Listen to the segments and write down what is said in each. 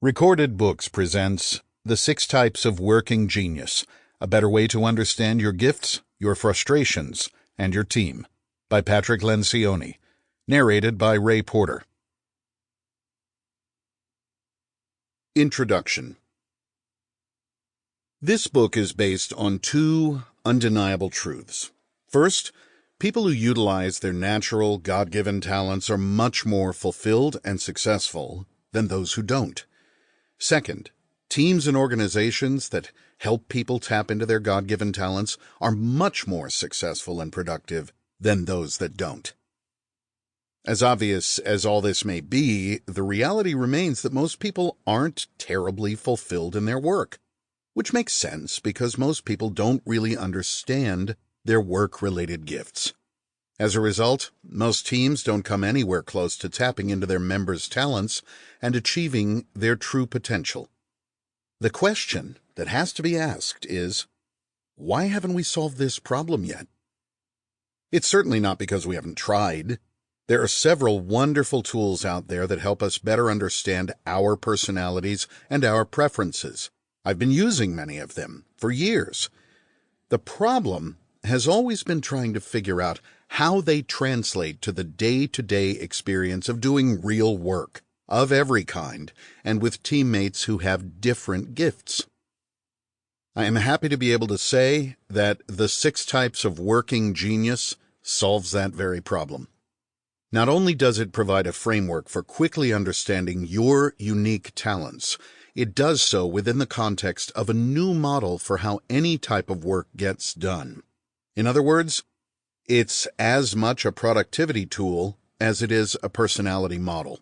Recorded Books presents The 6 Types of Working Genius, a better way to understand your gifts, your frustrations, and your team, by Patrick Lencioni, narrated by Ray Porter. Introduction. This book is based on 2 undeniable truths. First, people who utilize their natural, God-given talents are much more fulfilled and successful than those who don't. Second, teams and organizations that help people tap into their God-given talents are much more successful and productive than those that don't. As obvious as all this may be, the reality remains that most people aren't terribly fulfilled in their work, which makes sense because most people don't really understand their work-related gifts. As a result, most teams don't come anywhere close to tapping into their members' talents and achieving their true potential. The question that has to be asked is, why haven't we solved this problem yet? It's certainly not because we haven't tried. There are several wonderful tools out there that help us better understand our personalities and our preferences. I've been using many of them for years. The problem has always been trying to figure out how they translate to the day-to-day experience of doing real work, of every kind, and with teammates who have different gifts. I am happy to be able to say that The 6 Types of Working Genius solves that very problem. Not only does it provide a framework for quickly understanding your unique talents, it does so within the context of a new model for how any type of work gets done. In other words, it's as much a productivity tool as it is a personality model.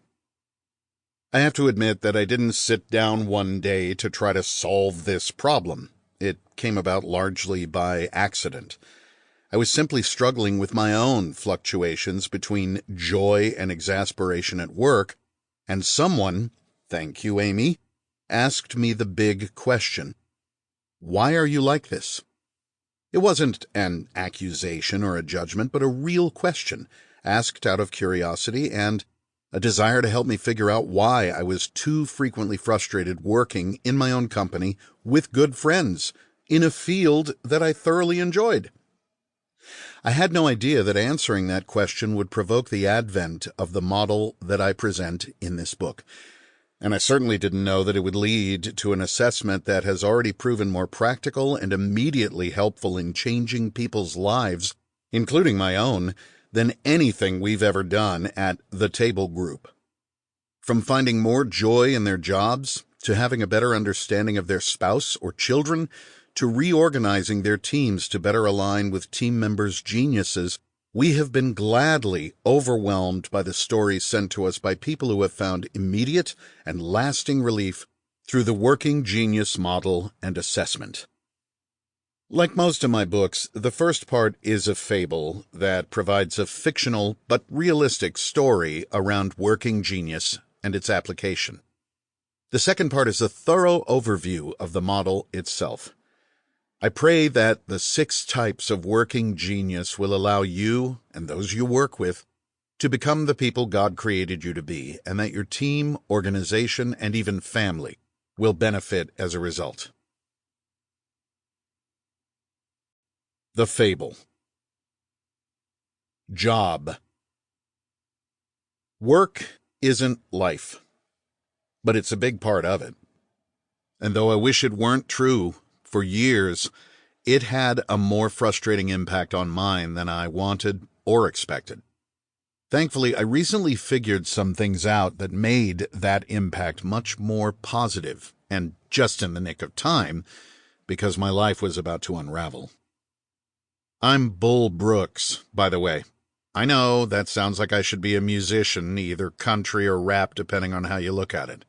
I have to admit that I didn't sit down one day to try to solve this problem. It came about largely by accident. I was simply struggling with my own fluctuations between joy and exasperation at work, and someone, thank you, Amy, asked me the big question. Why are you like this? It wasn't an accusation or a judgment, but a real question, asked out of curiosity and a desire to help me figure out why I was too frequently frustrated working in my own company with good friends in a field that I thoroughly enjoyed. I had no idea that answering that question would provoke the advent of the model that I present in this book. And I certainly didn't know that it would lead to an assessment that has already proven more practical and immediately helpful in changing people's lives, including my own, than anything we've ever done at the Table Group. From finding more joy in their jobs, to having a better understanding of their spouse or children, to reorganizing their teams to better align with team members' geniuses, we have been gladly overwhelmed by the stories sent to us by people who have found immediate and lasting relief through the working genius model and assessment. Like most of my books, the first part is a fable that provides a fictional but realistic story around working genius and its application. The second part is a thorough overview of the model itself. I pray that the 6 types of working genius will allow you and those you work with to become the people God created you to be, and that your team, organization, and even family will benefit as a result. The Fable. Job. Work isn't life, but it's a big part of it. And though I wish it weren't true, for years, it had a more frustrating impact on mine than I wanted or expected. Thankfully, I recently figured some things out that made that impact much more positive, and just in the nick of time, because my life was about to unravel. I'm Bull Brooks, by the way. I know that sounds like I should be a musician, either country or rap, depending on how you look at it.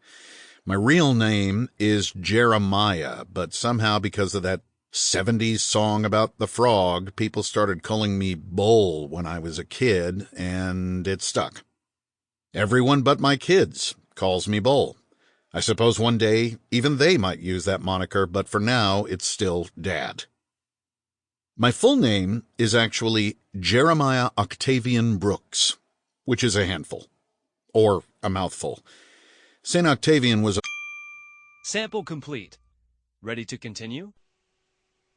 My real name is Jeremiah, but somehow because of that 70s song about the frog, people started calling me Bull when I was a kid, and it stuck. Everyone but my kids calls me Bull. I suppose one day even they might use that moniker, but for now it's still Dad. My full name is actually Jeremiah Octavian Brooks, which is a handful, or a mouthful. St. Octavian was a Sample complete. Ready to continue?